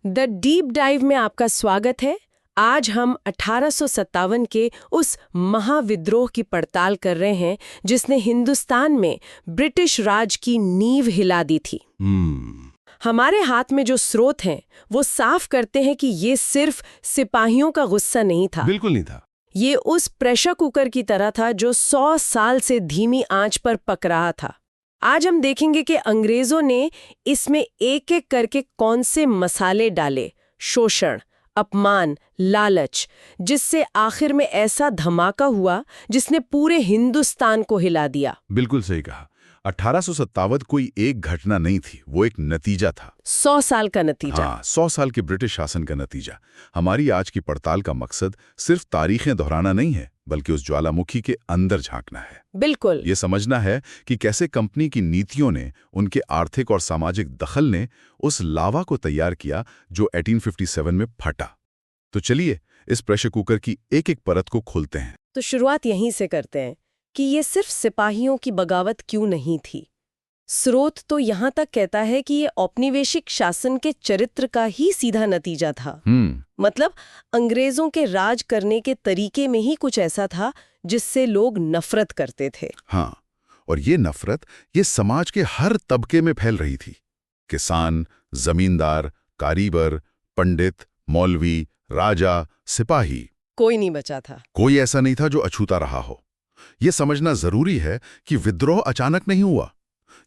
The deep dive में आपका स्वागत है। आज हम 1857 के उस महाविद्रोह की पड़ताल कर रहे हैं जिसने हिंदुस्तान में ब्रिटिश राज की नींव हिला दी थी। हमारे हाथ में जो स्रोत हैं वो साफ करते हैं कि ये सिर्फ सिपाहियों का गुस्सा नहीं था। बिल्कुल नहीं था। ये उस प्रेशर कुकर की तरह था जो 100 साल से धीमी आंच पर पक रहा था। आज हम देखेंगे कि अंग्रेजों ने इसमें एक एक करके कौन से मसाले डाले, शोषण, अपमान, लालच, जिससे आखिर में ऐसा धमाका हुआ जिसने पूरे हिंदुस्तान को हिला दिया। बिल्कुल सही कहा। 1857 कोई एक घटना नहीं थी, वो एक नतीजा था। 100 साल का नतीजा। हाँ, 100 साल के ब्रिटिश शासन का नतीजा। हमारी आज की पड़ताल का मकसद सिर्फ तारीखें दोहराना नहीं है, बल्कि उस ज्वालामुखी के अंदर झांकना है। बिल्कुल। ये समझना है कि कैसे कंपनी की नीतियों ने, उनके आर्थिक और सामाजिक दखल ने उस लावा को तैयार किया जो 1857 में फटा। तो चलिए इस प्रेशर कुकर की एक एक परत को खोलते हैं। तो शुरुआत यहीं से करते हैं कि ये सिर्फ सिपाहियों की बगावत क्यों नहीं थी। स्रोत तो यहाँ तक कहता है कि ये औपनिवेशिक शासन के चरित्र का ही सीधा नतीजा था। मतलब अंग्रेजों के राज करने के तरीके में ही कुछ ऐसा था जिससे लोग नफरत करते थे। हाँ, और ये नफरत ये समाज के हर तबके में फैल रही थी। किसान, जमींदार, कारीगर, पंडित, मौलवी, राजा, सिपाही, कोई नहीं बचा था। कोई ऐसा नहीं था जो अछूता रहा हो। ये समझना जरूरी है कि विद्रोह अचानक नहीं हुआ।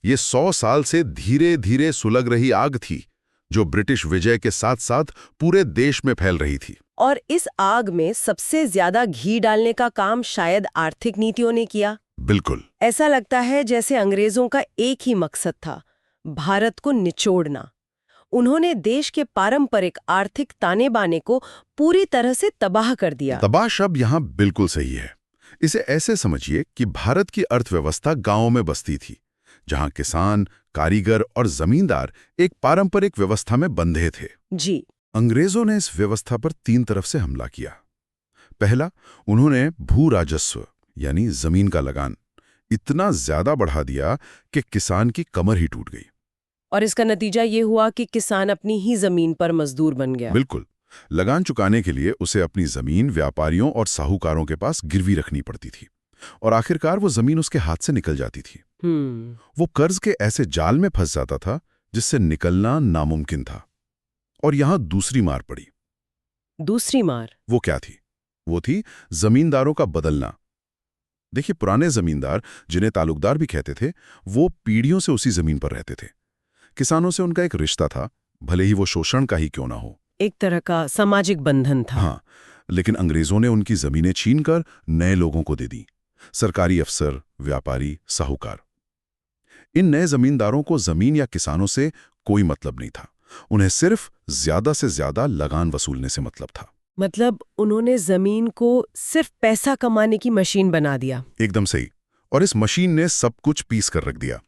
ये 100 साल से धीरे धीरे सुलग रही आग थी जो ब्रिटिश विजय के साथ साथ पूरे देश में फैल रही थी। और इस आग में सबसे ज्यादा घी डालने का काम शायद आर्थिक नीतियों ने किया। बिल्कुल। ऐसा लगता है जैसे अंग्रेजों का एक ही मकसद था, भारत को निचोड़ना। उन्होंने देश के पारंपरिक आर्थिक ताने बाने को पूरी तरह से तबाह कर दिया। तबाह शब्द यहाँ बिल्कुल सही है। इसे ऐसे समझिए कि भारत की अर्थव्यवस्था गांवों में बसती थी, जहां किसान, कारीगर और जमींदार एक पारंपरिक व्यवस्था में बंधे थे। जी। अंग्रेजों ने इस व्यवस्था पर 3 तरफ से हमला किया। पहला, उन्होंने भू राजस्व यानी जमीन का लगान इतना ज्यादा बढ़ा दिया कि किसान की कमर ही टूट गई। और इसका नतीजा ये हुआ कि किसान अपनी ही जमीन पर मजदूर बन गया। बिल्कुल। लगान चुकाने के लिए उसे अपनी जमीन व्यापारियों और साहूकारों के पास गिरवी रखनी पड़ती थी, और आखिरकार वो जमीन उसके हाथ से निकल जाती थी। वो कर्ज के ऐसे जाल में फंस जाता था जिससे निकलना नामुमकिन था। और यहां दूसरी मार पड़ी। दूसरी मार? वो क्या थी? वो थी जमींदारों का बदलना। देखिए, पुराने जमींदार, जिन्हें तालुकदार भी कहते थे, वो पीढ़ियों से उसी जमीन पर रहते थे। किसानों से उनका एक रिश्ता था, भले ही वो शोषण का ही क्यों ना हो। एक तरह का सामाजिक बंधन था। हाँ, लेकिन अंग्रेजों ने उनकी जमीनें छीनकर नए लोगों को दे दी। सरकारी अफसर, व्यापारी, साहूकार। इन नए जमींदारों को जमीन या किसानों से कोई मतलब नहीं था। उन्हें सिर्फ ज्यादा से ज्यादा लगान वसूलने से मतलब था। मतलब उन्होंने जमीन को सिर्फ पैसा कमाने की मशीन बना दिया। एकदम सही। और इस मशीन ने सब कुछ पीस कर रख दिया।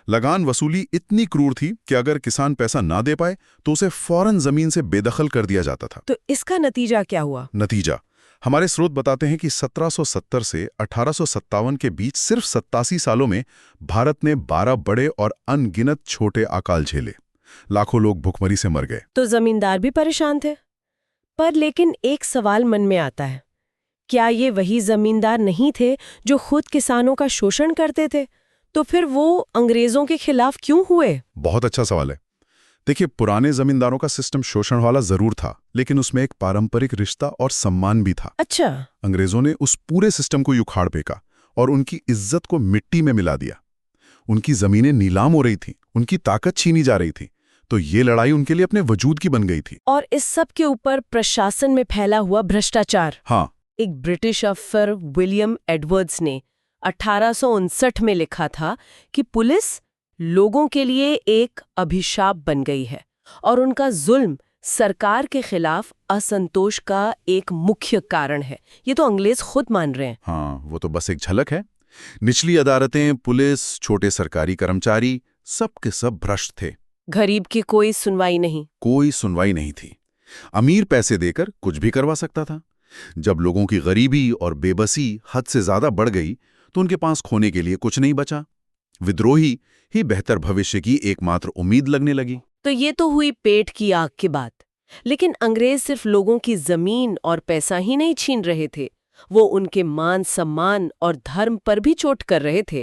लगान वसूली इतनी क्रूर थी कि अगर किसान पैसा ना दे पाए तो उसे फौरन जमीन से बेदखल कर दिया जाता था। तो इसका नतीजा क्या हुआ? नतीजा हमारे स्रोत बताते हैं कि 1770 से 1857 के बीच सिर्फ 87 सालों में भारत ने 12 बड़े और अनगिनत छोटे अकाल झेले। लाखों लोग भुखमरी से मर गए। तो जमींदार भी परेशान थे। पर लेकिन एक सवाल मन में आता है, क्या ये वही जमींदार नहीं थे जो खुद किसानों का शोषण करते थे? तो फिर वो अंग्रेजों के खिलाफ क्यों हुए? बहुत अच्छा सवाल है। देखिए, पुराने जमींदारों का सिस्टम शोषण वाला जरूर था, लेकिन उसमें एक पारंपरिक रिश्ता और सम्मान भी था। अच्छा। अंग्रेजों ने उस पूरे सिस्टम को उखाड़ फेंका और उनकी इज्जत को मिट्टी में मिला दिया। उनकी जमीनें नीलाम हो रही थीं, उनकी ताकत छीनी जा रही थी। तो ये लड़ाई उनके लिए अपने वजूद की बन गई थी। और इस सब के ऊपर प्रशासन में फैला हुआ भ्रष्टाचार। हाँ। एक ब्रिटिश अफसर विलियम एडवर्ड्स ने 1859 में लिखा था कि पुलिस लोगों के लिए एक अभिशाप बन गई है और उनका जुल्म सरकार के खिलाफ असंतोष का एक मुख्य कारण है। ये तो अंग्रेज खुद मान रहे हैं। हाँ, वो तो बस एक झलक है। निचली अदालतें, पुलिस, छोटे सरकारी कर्मचारी, सब के सब भ्रष्ट थे। गरीब की कोई सुनवाई नहीं। कोई सुनवाई नहीं थी। अमीर पैसे देकर कुछ भी करवा सकता था। जब लोगों की गरीबी और बेबसी हद से ज्यादा बढ़ गई तो उनके पास खोने के लिए कुछ नहीं बचा। विद्रोही ही बेहतर भविष्य की एकमात्र उम्मीद लगने लगी। तो ये तो हुई पेट की आग की बात। लेकिन अंग्रेज सिर्फ लोगों की जमीन और पैसा ही नहीं छीन रहे थे, वो उनके मान सम्मान और धर्म पर भी चोट कर रहे थे।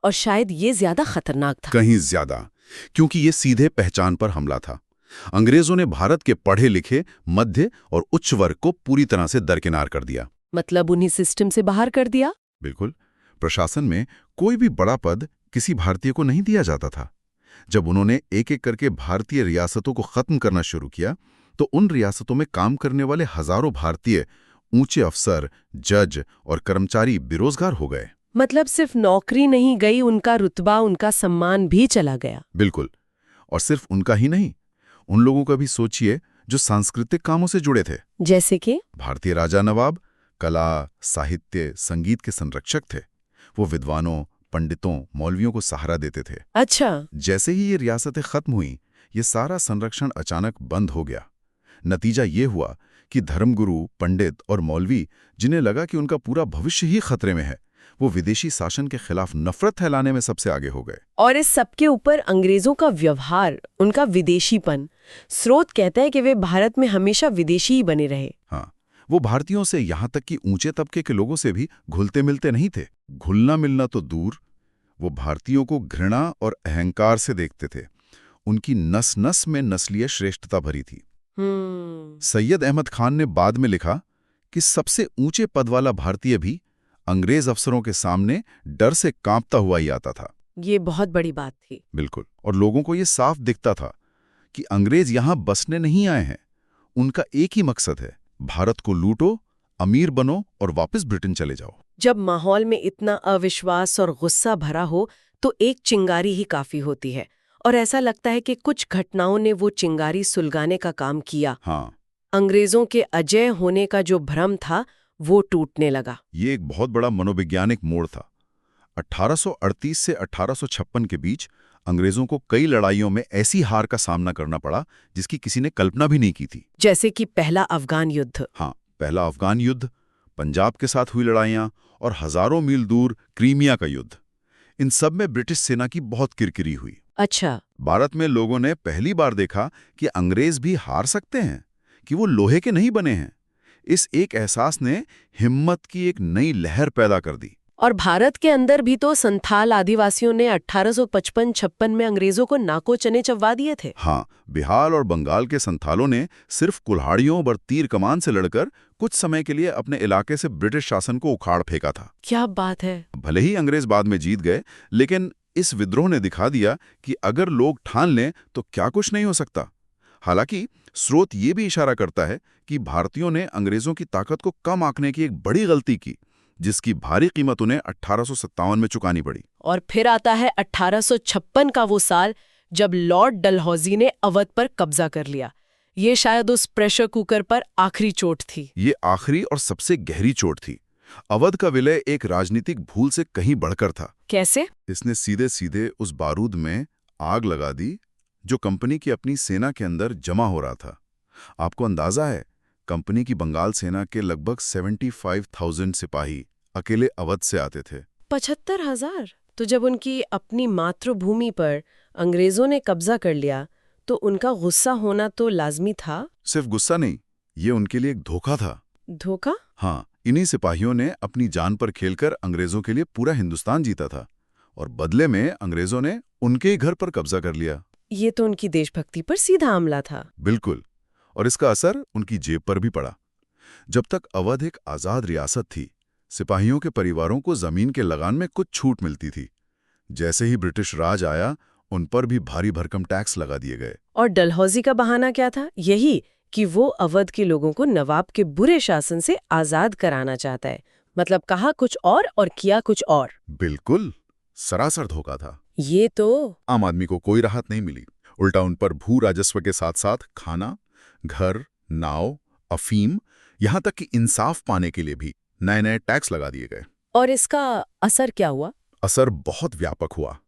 और शायद ये ज्यादा खतरनाक था। कहीं ज्यादा, क्योंकि ये सीधे पहचान पर हमला था। अंग्रेजों ने भारत के पढ़े लिखे मध्य और उच्च वर्ग को पूरी तरह से दरकिनार कर दिया। मतलब उन्हीं सिस्टम से बाहर कर दिया। बिल्कुल। प्रशासन में कोई भी बड़ा पद किसी भारतीय को नहीं दिया जाता था। जब उन्होंने एक एक करके भारतीय रियासतों को खत्म करना शुरू किया, तो उन रियासतों में काम करने वाले हजारों भारतीय ऊंचे अफसर, जज और कर्मचारी बेरोजगार हो गए। मतलब सिर्फ नौकरी नहीं गई, उनका रुतबा, उनका सम्मान भी चला गया। बिल्कुल। और सिर्फ उनका ही नहीं, उन लोगों का भी सोचिए जो सांस्कृतिक कामों से जुड़े थे। जैसे कि भारतीय राजा नवाब कला, साहित्य, संगीत के संरक्षक थे। वो विद्वानों, पंडितों, मौलवियों को सहारा देते थे। अच्छा। जैसे ही ये रियासतें खत्म हुई, ये सारा संरक्षण अचानक बंद हो गया। नतीजा ये हुआ कि धर्मगुरु, पंडित और मौलवी, जिन्हें लगा कि उनका पूरा भविष्य ही खतरे में है, वो विदेशी शासन के खिलाफ नफरत फैलाने में सबसे आगे हो गए। और इस सबके ऊपर अंग्रेजों का व्यवहार, उनका विदेशीपन। स्रोत कहता है कि वे भारत में हमेशा विदेशी ही बने रहे। हाँ, वो भारतीयों से, यहाँ तक कि ऊंचे तबके के लोगों से भी घुलते मिलते नहीं थे। घुलना मिलना तो दूर, वो भारतीयों को घृणा और अहंकार से देखते थे। उनकी नस नस में नस्लीय श्रेष्ठता भरी थी। सैयद अहमद खान ने बाद में लिखा कि सबसे ऊंचे पद वाला भारतीय भी अंग्रेज अफसरों के सामने डर से कांपता हुआ ही आता था। ये बहुत बड़ी बात थी। बिल्कुल। और लोगों को ये साफ दिखता था कि अंग्रेज यहां बसने नहीं आए हैं। उनका एक ही मकसद है, भारत को लूटो, अमीर बनो और वापस ब्रिटेन चले जाओ। जब माहौल में इतना अविश्वास और गुस्सा भरा हो, तो एक चिंगारी ही काफी होती है। और ऐसा लगता है कि कुछ घटनाओं ने वो चिंगारी सुलगाने का काम किया। हाँ। अंग्रेजों के अजय होने का जो भ्रम था, वो टूटने लगा। ये एक बहुत बड़ा मनोवैज्ञानिक मोड़ था। 1838 से 1856 के बीच अंग्रेजों को कई लड़ाइयों में ऐसी हार का सामना करना पड़ा जिसकी किसी ने कल्पना भी नहीं की थी। जैसे कि पहला अफगान युद्ध। हाँ, पहला अफगान युद्ध, पंजाब के साथ हुई लड़ाइयां और हजारों मील दूर क्रीमिया का युद्ध। इन सब में ब्रिटिश सेना की बहुत किरकिरी हुई। अच्छा। भारत में लोगों ने पहली बार देखा कि अंग्रेज भी हार सकते हैं, कि वो लोहे के नहीं बने हैं। इस एक एहसास ने हिम्मत की एक नई लहर पैदा कर दी। और भारत के अंदर भी तो संथाल आदिवासियों ने 1855-56 में अंग्रेजों को नाको चने चबवा दिए थे। हाँ, बिहार और बंगाल के संथालों ने सिर्फ कुल्हाड़ियों और तीर कमान से लड़कर कुछ समय के लिए अपने इलाके से ब्रिटिश शासन को उखाड़ फेंका था। क्या बात है। भले ही अंग्रेज बाद में जीत गए, लेकिन इस विद्रोह ने दिखा दिया कि अगर लोग ठान लें तो क्या कुछ नहीं हो सकता। हालांकि स्रोत ये भी इशारा करता है कि भारतीयों ने अंग्रेजों की ताकत को कम आंकने की एक बड़ी गलती की, जिसकी भारी कीमत उन्हें 1857 में चुकानी पड़ी। और फिर आता है 1856 का वो साल जब लॉर्ड डलहौजी ने अवध पर कब्जा कर लिया। ये शायद उस प्रेशर कुकर पर आखिरी चोट थी। ये आखिरी और सबसे गहरी चोट थी। अवध का विलय एक राजनीतिक भूल से कहीं बढ़कर था। कैसे? इसने सीधे सीधे उस बारूद में आग लगा दी जो कंपनी की अपनी सेना के अंदर जमा हो रहा था। आपको अंदाजा है, कंपनी की बंगाल सेना के लगभग 75,000 सिपाही अकेले अवध से आते थे। 75,000? तो जब उनकी अपनी मातृभूमि पर अंग्रेजों ने कब्जा कर लिया, तो उनका गुस्सा होना तो लाजमी था। सिर्फ गुस्सा नहीं, ये उनके लिए एक धोखा था। धोखा? हाँ, इन्हीं सिपाहियों ने अपनी जान पर खेलकर अंग्रेजों के लिए पूरा हिंदुस्तान जीता था, और बदले में अंग्रेजों ने उनके ही घर पर कब्जा कर लिया। ये तो उनकी देशभक्ति पर सीधा हमला था। बिल्कुल। और इसका असर उनकी जेब पर भी पड़ा। जब तक अवध एक आजाद रियासत थी, सिपाहियों के परिवारों को जमीन के लगान में कुछ छूट मिलती थी। जैसे ही ब्रिटिश राज आया, उन पर भी भारी भरकम टैक्स लगा दिए गए। और डलहौजी का बहाना क्या था? यही कि वो अवध के लोगों को नवाब के बुरे शासन से आजाद कराना चाहता है। मतलब कहा कुछ और किया कुछ और। बिल्कुल, सरासर धोखा था। ये तो आम आदमी को कोई राहत नहीं मिली। उल्टा उन पर भू राजस्व के साथ साथ खाना, घर, नाव, अफीम, यहां तक कि इंसाफ पाने के लिए भी नए नए टैक्स लगा दिए गए। और इसका असर क्या हुआ? असर बहुत व्यापक हुआ।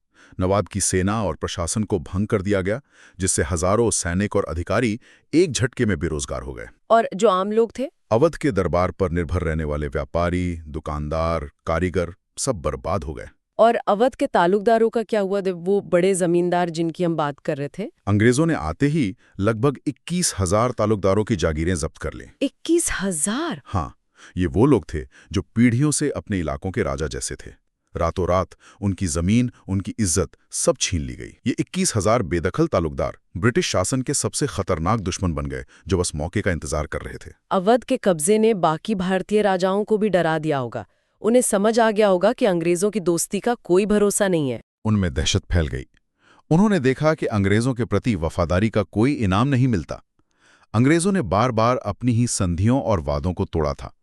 नवाब की सेना और प्रशासन को भंग कर दिया गया, जिससे हजारों सैनिक और अधिकारी एक झटके में बेरोजगार हो गए। और जो आम लोग थे? अवध के दरबार पर निर्भर रहने वाले व्यापारी, दुकानदार, कारीगर सब बर्बाद हो गए। और अवध के तालुकदारों का क्या हुआ? वो बड़े जमींदार जिनकी हम बात कर रहे थे। अंग्रेजों ने आते ही लगभग 21,000 तालुकदारों की जागीरें जब्त कर लीं। 21,000? हाँ, ये वो लोग थे जो पीढ़ियों से अपने इलाकों के राजा जैसे थे। रातों रात उनकी जमीन, उनकी इज्जत सब छीन ली गई। ये 21,000 बेदखल तालुकदार ब्रिटिश शासन के सबसे खतरनाक दुश्मन बन गए, जो बस मौके का इंतजार कर रहे थे। अवध के कब्जे ने बाकी भारतीय राजाओं को भी डरा दिया होगा। उन्हें समझ आ गया होगा कि अंग्रेजों की दोस्ती का कोई भरोसा नहीं है। उनमें दहशत फैल गई। उन्होंने देखा कि अंग्रेजों के प्रति वफादारी का कोई इनाम नहीं मिलता। अंग्रेजों ने बार बार अपनी ही संधियों और वादों को तोड़ा था।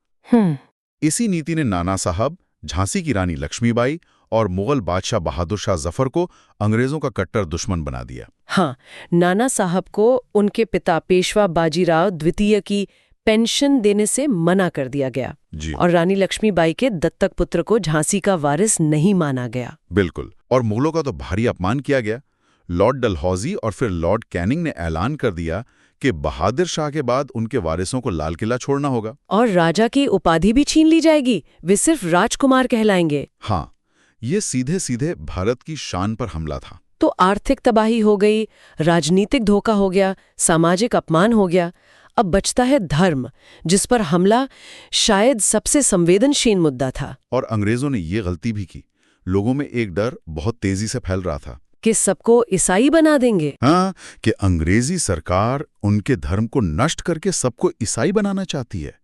इसी नीति ने नाना साहब, झांसी की रानी लक्ष्मीबाई और मुगल बादशाह बहादुर शाह जफर को अंग्रेजों का कट्टर दुश्मन बना दिया। हाँ, नाना साहब को उनके पिता पेशवा बाजीराव द्वितीय की पेंशन देने से मना कर दिया गया जी। और रानी लक्ष्मीबाई के दत्तक पुत्र को झांसी का वारिस नहीं माना गया। बिल्कुल। और मुगलों का तो भारी अपमान किया गया। लॉर्ड डलहौजी और फिर लॉर्ड कैनिंग ने ऐलान कर दिया कि बहादुर शाह के बाद उनके वारिसों को लाल किला छोड़ना होगा और राजा की उपाधि भी छीन ली जाएगी। वे सिर्फ राजकुमार कहलाएंगे। हाँ, ये सीधे सीधे भारत की शान पर हमला था। तो आर्थिक तबाही हो गई, राजनीतिक धोखा हो गया, सामाजिक अपमान हो गया। अब बचता है धर्म, जिस पर हमला शायद सबसे संवेदनशील मुद्दा था। और अंग्रेजों ने ये गलती भी की। लोगों में एक डर बहुत तेजी से फैल रहा था कि सबको ईसाई बना देंगे। हाँ, कि अंग्रेजी सरकार उनके धर्म को नष्ट करके सबको ईसाई बनाना चाहती है।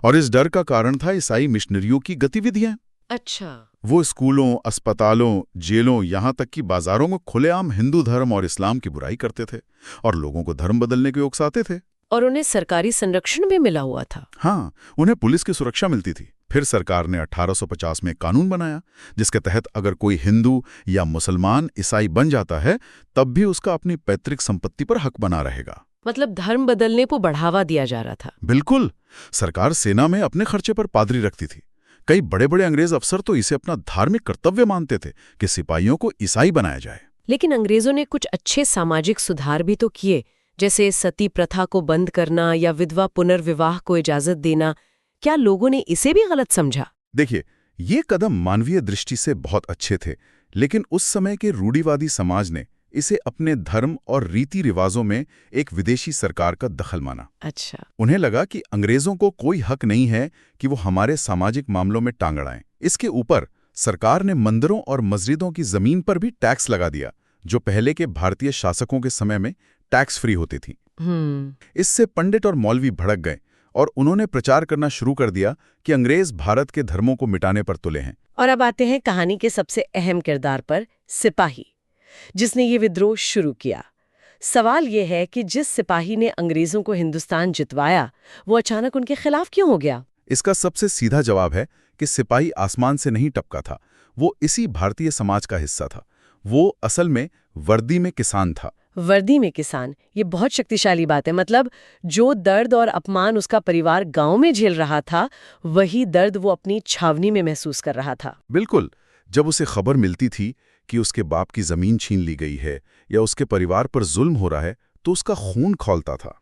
और इस डर का कारण था ईसाई मिशनरियों की गतिविधियां। अच्छा। वो स्कूलों, अस्पतालों, जेलों, यहाँ तक कि बाजारों में खुलेआम हिंदू धर्म और इस्लाम की बुराई करते थे और लोगों को धर्म बदलने के उकसाते थे। और उन्हें सरकारी संरक्षण भी मिला हुआ था। हाँ, उन्हें पुलिस की सुरक्षा मिलती थी। फिर सरकार ने 1850 में कानून बनाया, जिसके तहत अगर कोई हिंदू या मुसलमान ईसाई बन जाता है, तब भी उसका अपनी पैतृक संपत्ति पर हक बना रहेगा। मतलब धर्म बदलने को बढ़ावा दिया जा रहा था। बिल्कुल। सरकार सेना में अपने खर्चे पर पादरी रखती थी। कई बड़े बड़े अंग्रेज अफसर तो इसे अपना धार्मिक कर्तव्य मानते थे कि सिपाहियों को ईसाई बनाया जाए। लेकिन अंग्रेजों ने कुछ अच्छे सामाजिक सुधार भी तो किए, जैसे सती प्रथा को बंद करना या विधवा पुनर्विवाह को इजाजत देना। क्या लोगों ने इसे भी गलत समझा? देखिए, ये कदम मानवीय दृष्टि से बहुत अच्छे थे, लेकिन उस समय के रूढ़िवादी समाज ने इसे अपने धर्म और रीति रिवाजों में एक विदेशी सरकार का दखल माना। अच्छा। उन्हें लगा कि अंग्रेजों को कोई हक नहीं है कि वो हमारे सामाजिक मामलों में टांग अड़ाएं। इसके ऊपर सरकार ने मंदिरों और मस्जिदों की जमीन पर भी टैक्स लगा दिया, जो पहले के भारतीय शासकों के समय में टैक्स फ्री होती थी। इससे पंडित और मौलवी भड़क गए और उन्होंने प्रचार करना शुरू कर दिया कि अंग्रेज भारत के धर्मों को मिटाने पर तुले हैं। और अब आते हैं कहानी के सबसे अहम किरदार पर, सिपाही, जिसने ये विद्रोह शुरू किया। सवाल ये है कि जिस सिपाही ने अंग्रेजों को हिंदुस्तान जितवाया, वो अचानक उनके खिलाफ क्यों हो गया? इसका सबसे सीधा जवाब है कि सिपाही आसमान से नहीं टपका था। वो इसी भारतीय समाज का हिस्सा था। वो असल में वर्दी में किसान था। वर्दी में किसान, ये बहुत शक्तिशाली बात है। मतलब जो दर्द और अपमान उसका परिवार गांव में झेल रहा था, वही दर्द वो अपनी छावनी में महसूस कर रहा था। बिल्कुल। जब उसे खबर मिलती थी कि उसके बाप की जमीन छीन ली गई है या उसके परिवार पर जुल्म हो रहा है, तो उसका खून खौलता था।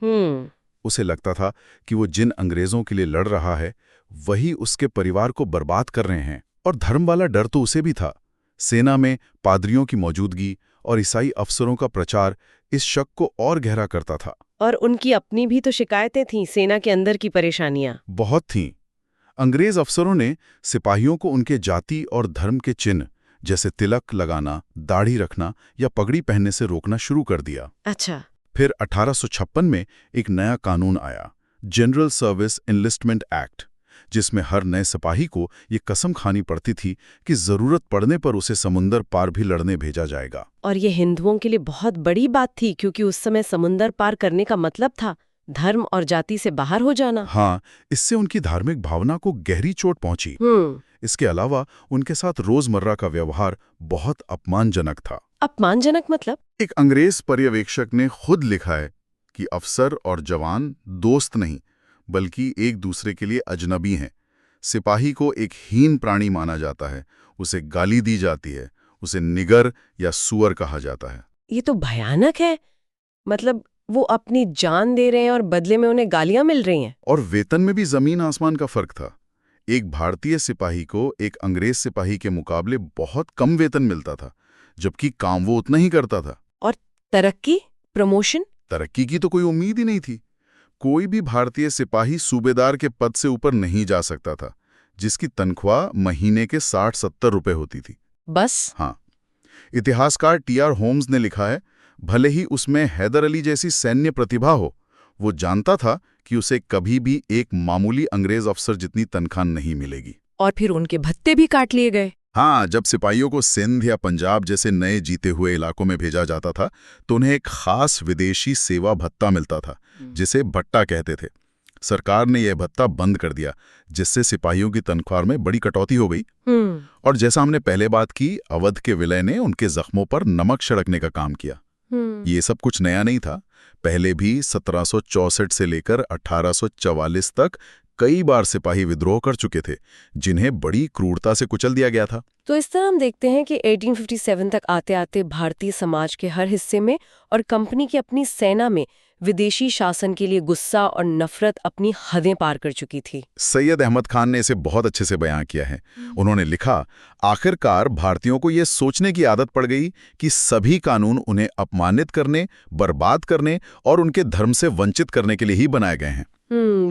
उसे लगता था कि वो जिन अंग्रेजों के लिए लड़ रहा है, वही उसके परिवार को बर्बाद कर रहे हैं। और धर्म वाला डर तो उसे भी था। सेना में पादरियों की मौजूदगी और ईसाई अफसरों का प्रचार इस शक को और गहरा करता था। और उनकी अपनी भी तो शिकायतें थीं, सेना के अंदर की परेशानियां बहुत थीं। अंग्रेज अफसरों ने सिपाहियों को उनके जाति और धर्म के चिन्ह, जैसे तिलक लगाना, दाढ़ी रखना या पगड़ी पहनने से रोकना शुरू कर दिया। अच्छा। फिर 1856 में एक नया कानून आया, जनरल सर्विस एनलिस्टमेंट एक्ट, जिसमें हर नए सिपाही को ये कसम खानी पड़ती थी कि जरूरत पड़ने पर उसे समुंदर पार भी लड़ने भेजा जाएगा। और ये हिंदुओं के लिए बहुत बड़ी बात थी, क्योंकि उस समय समुंदर पार करने का मतलब था धर्म और जाति से बाहर हो जाना। हाँ, इससे उनकी धार्मिक भावना को गहरी चोट पहुंची। इसके अलावा उनके साथ रोजमर्रा का व्यवहार बहुत अपमानजनक था। अपमानजनक मतलब? एक अंग्रेज पर्यवेक्षक ने खुद लिखा है कि अफसर और जवान दोस्त नहीं, बल्कि एक दूसरे के लिए अजनबी हैं। सिपाही को एक हीन प्राणी माना जाता है, उसे गाली दी जाती है, उसे निगर या सुअर कहा जाता है। ये तो भयानक है। मतलब वो अपनी जान दे रहे हैं और बदले में उन्हें गालियां मिल रही हैं। और वेतन में भी जमीन आसमान का फर्क था। एक भारतीय सिपाही को एक अंग्रेज सिपाही के मुकाबले बहुत कम वेतन मिलता था, जबकि काम वो उतना ही करता था। और तरक्की, प्रमोशन? तरक्की की तो कोई उम्मीद ही नहीं थी। कोई भी भारतीय सिपाही सूबेदार के पद से ऊपर नहीं जा सकता था, जिसकी तनख्वाह महीने के 60-70 रुपए होती थी। बस? हाँ। इतिहासकार टी.आर. होम्स ने लिखा है, भले ही उसमें हैदर अली जैसी सैन्य प्रतिभा हो, वो जानता था कि उसे कभी भी एक मामूली अंग्रेज अफसर जितनी तनख्वाह नहीं मिलेगी। और फिर उनके भत्ते भी काट लिए गए। हाँ, जब सिपाहियों को सिंध या पंजाब जैसे नए जीते हुए इलाकों में भेजा जाता था तो उन्हें एक खास विदेशी सेवा भत्ता मिलता था, जिसे भट्टा कहते थे। सरकार ने यह भत्ता बंद कर दिया, जिससे सिपाहियों की तनख्वाह में बड़ी कटौती हो गई। और जैसा हमने पहले बात की, अवध के विलय ने उनके जख्मों पर नमक छिड़कने का काम किया। ये सब कुछ नया नहीं था। पहले भी 1764 से लेकर 1844 तक कई बार सिपाही विद्रोह कर चुके थे, जिन्हें बड़ी क्रूरता से कुचल दिया गया था। तो इस तरह हम देखते हैं कि 1857 तक आते आते भारतीय समाज के हर हिस्से में और कंपनी की अपनी सेना में विदेशी शासन के लिए गुस्सा और नफरत अपनी हदें पार कर चुकी थी। सैयद अहमद खान ने इसे बहुत अच्छे से बयां किया है। उन्होंने लिखा, आखिरकार भारतीयों को यह सोचने की आदत पड़ गई कि सभी कानून उन्हें अपमानित करने, बर्बाद करने और उनके धर्म से वंचित करने के लिए ही बनाए गए हैं।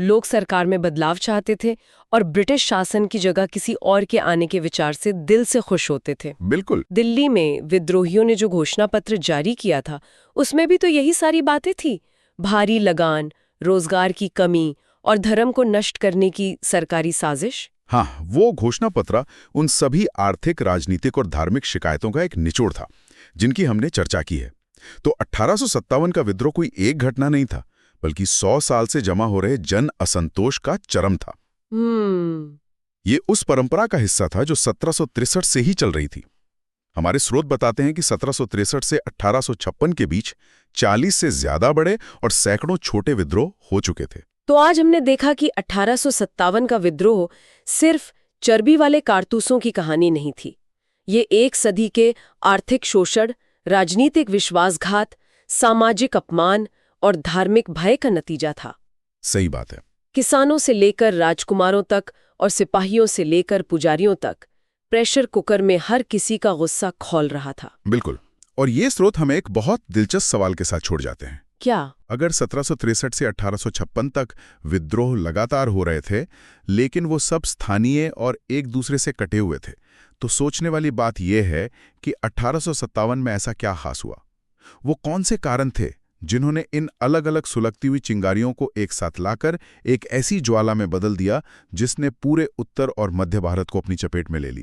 लोग सरकार में बदलाव चाहते थे और ब्रिटिश शासन की जगह किसी और के आने के विचार से दिल से खुश होते थे। बिल्कुल। दिल्ली में विद्रोहियों ने जो घोषणा पत्र जारी किया था, उसमें भी तो यही सारी बातें थी। भारी लगान, रोजगार की कमी और धर्म को नष्ट करने की सरकारी साजिश। हाँ, वो घोषणा पत्र उन सभी आर्थिक, राजनीतिक और धार्मिक शिकायतों का एक निचोड़ था, जिनकी हमने चर्चा की है। तो 1857 का विद्रोह कोई एक घटना नहीं था, बल्कि 100 साल से जमा हो रहे जन असंतोष का चरम था। ये उस परंपरा का हिस्सा था जो 1763 से ही चल रही थी। हमारे स्रोत बताते हैं कि 1763 से 1856 के बीच 40 से ज्यादा बड़े और सैकड़ों छोटे विद्रोह हो चुके थे। तो आज हमने देखा कि 1857 का विद्रोह सिर्फ चर्बी वाले कारतूसों की कहानी नहीं थी। ये एक सदी के आर्थिक शोषण, राजनीतिक विश्वासघात, सामाजिक अपमान और धार्मिक भय का नतीजा था। सही बात है। किसानों से लेकर राजकुमारों तक और सिपाहियों से लेकर पुजारियों तक प्रेशर कुकर में हर किसी का गुस्सा खौल रहा था। बिल्कुल। और ये स्रोत हमें एक बहुत दिलचस्प सवाल के साथ छोड़ जाते हैं। क्या? अगर 1763 से 1856 तक विद्रोह लगातार हो रहे थे, लेकिन वो सब स्थानीय और एक दूसरे से कटे हुए थे, तो सोचने वाली बात यह है कि 1857 में ऐसा क्या खास हुआ? वो कौन से कारण थे जिन्होंने इन अलग अलग सुलगती हुई चिंगारियों को एक साथ लाकर एक ऐसी ज्वाला में बदल दिया जिसने पूरे उत्तर और मध्य भारत को अपनी चपेट में ले लिया?